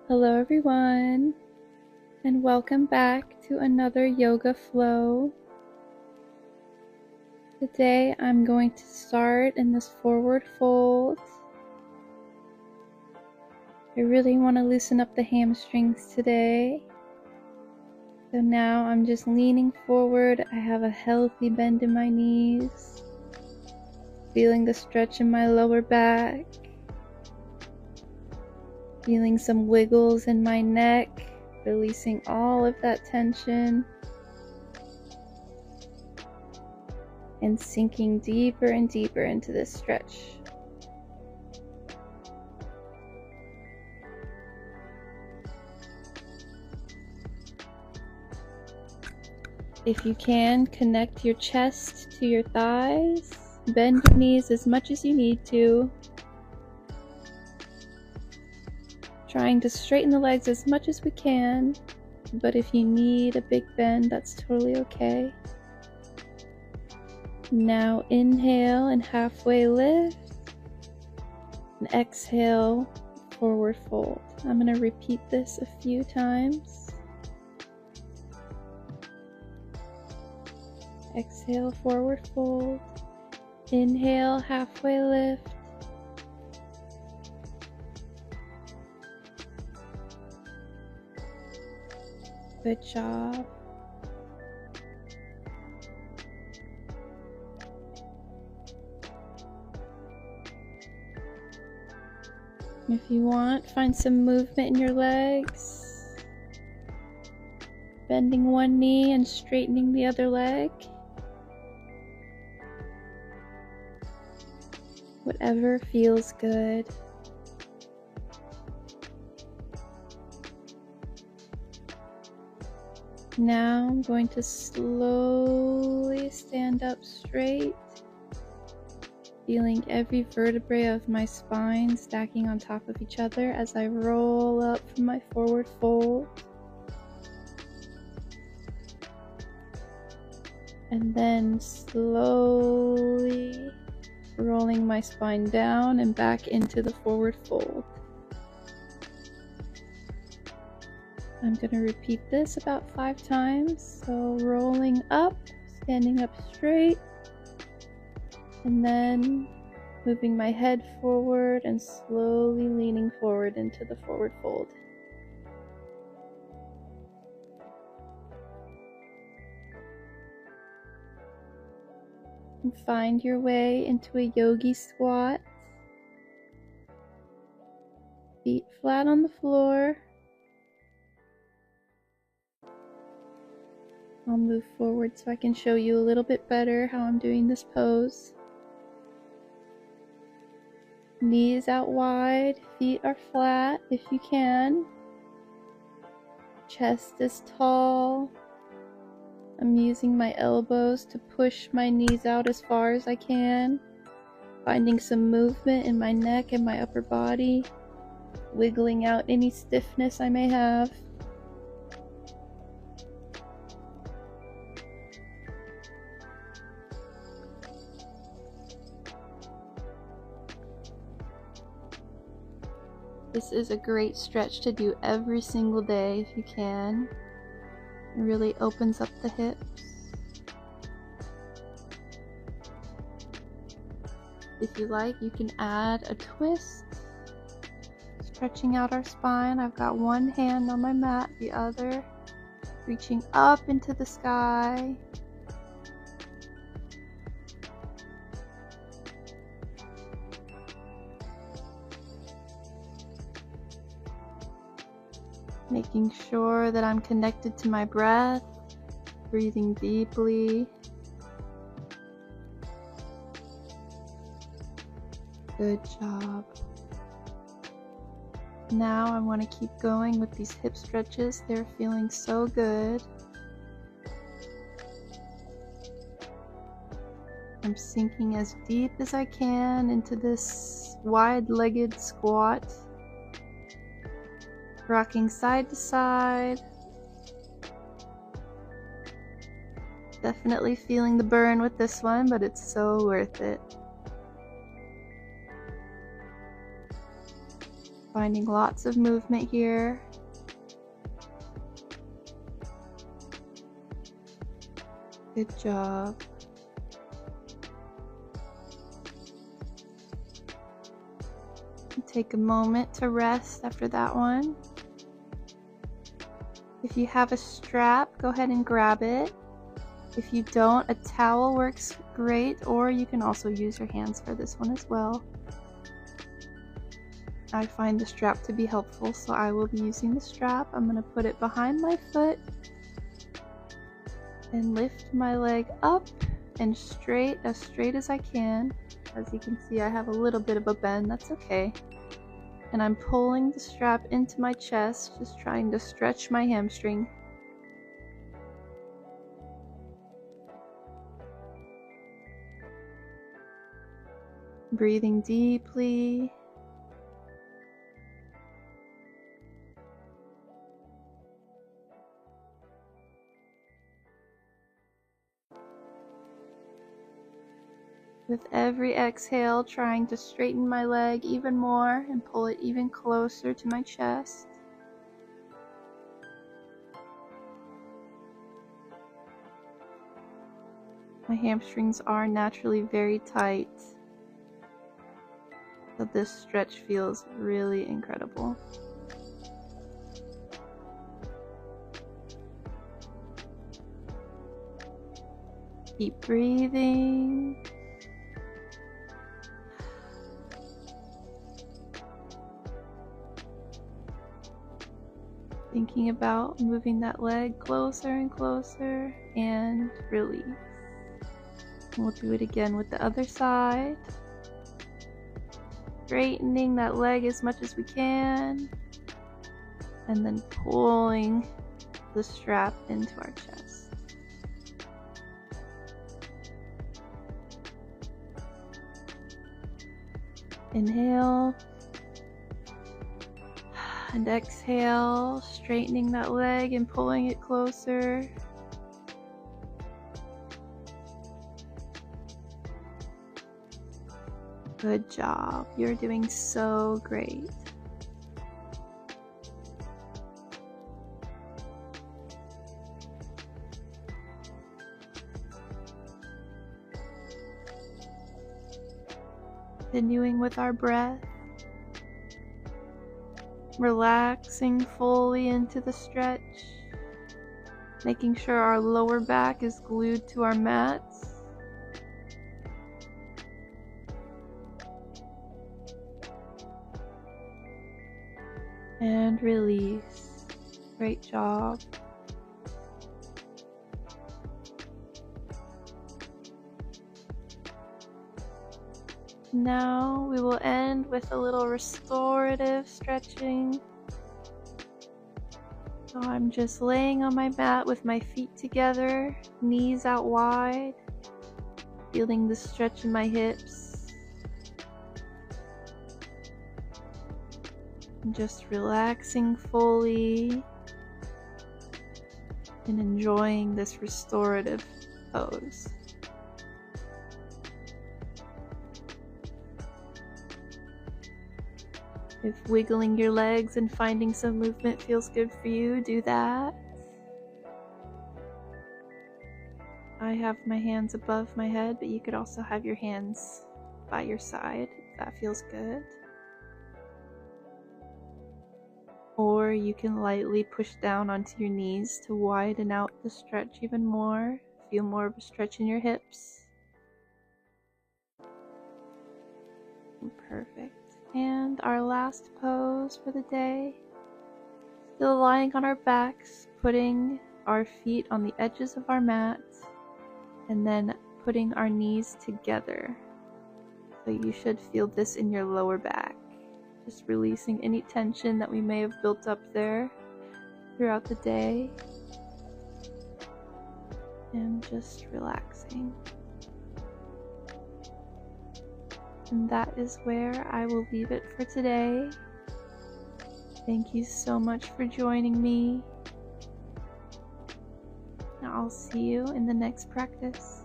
Hello everyone, and welcome back to another yoga flow. Today I'm going to start in this forward fold. I really want to loosen up the hamstrings today. So now I'm just leaning forward. I have a healthy bend in my knees, feeling the stretch in my lower back, feeling some wiggles in my neck, releasing all of that tension, and sinking deeper and deeper into this stretch. If you can, connect your chest to your thighs, bend your knees as much as you need to, trying to straighten the legs as much as we can, but if you need a big bend, that's totally okay. Now inhale and halfway lift, and exhale, forward fold. I'm going to repeat this a few times. Exhale, forward fold. Inhale, halfway lift. Good job. If you want, find some movement in your legs. Bending one knee and straightening the other leg. Whatever feels good. Now I'm going to slowly stand up straight, feeling every vertebrae of my spine stacking on top of each other as I roll up from my forward fold. And then slowly rolling my spine down and back into the forward fold. I'm going to repeat this about 5 times. So rolling up, standing up straight, and then moving my head forward and slowly leaning forward into the forward fold. And find your way into a yogi squat. Feet flat on the floor. I'll move forward so I can show you a little bit better how I'm doing this pose. Knees out wide, feet are flat if you can. Chest is tall. I'm using my elbows to push my knees out as far as I can, finding some movement in my neck and my upper body, wiggling out any stiffness I may have. This is a great stretch to do every single day if you can. It really opens up the hips. If you like, you can add a twist, stretching out our spine. I've got one hand on my mat, the other reaching up into the sky. Making sure that I'm connected to my breath, breathing deeply. Good job. Now I want to keep going with these hip stretches. They're feeling so good. I'm sinking as deep as I can into this wide-legged squat. Rocking side to side. Definitely feeling the burn with this one, but it's so worth it. Finding lots of movement here. Good job. Take a moment to rest after that one. If you have a strap, go ahead and grab it. If you don't, a towel works great, or you can also use your hands for this one as well. I find the strap to be helpful, so I will be using the strap. I'm going to put it behind my foot and lift my leg up and as straight as I can. As you can see, I have a little bit of a bend, that's okay. And I'm pulling the strap into my chest, just trying to stretch my hamstring. Breathing deeply. With every exhale, trying to straighten my leg even more and pull it even closer to my chest. My hamstrings are naturally very tight, so this stretch feels really incredible. Keep breathing. Thinking about moving that leg closer and closer, and release. We'll do it again with the other side. Straightening that leg as much as we can, and then pulling the strap into our chest. Inhale. And exhale, straightening that leg and pulling it closer. Good job. You're doing so great. Continuing with our breath. Relaxing fully into the stretch, making sure our lower back is glued to our mats. And release. Great job. Now we will end with a little restorative stretching. So I'm just laying on my mat with my feet together, knees out wide, feeling the stretch in my hips. And just relaxing fully and enjoying this restorative pose. If wiggling your legs and finding some movement feels good for you, do that. I have my hands above my head, but you could also have your hands by your side if that feels good. Or you can lightly push down onto your knees to widen out the stretch even more. Feel more of a stretch in your hips. Perfect. And our last pose for the day, still lying on our backs, putting our feet on the edges of our mat, and then putting our knees together. So you should feel this in your lower back, just releasing any tension that we may have built up there throughout the day, and just relaxing. And that is where I will leave it for today. Thank you so much for joining me. I'll see you in the next practice.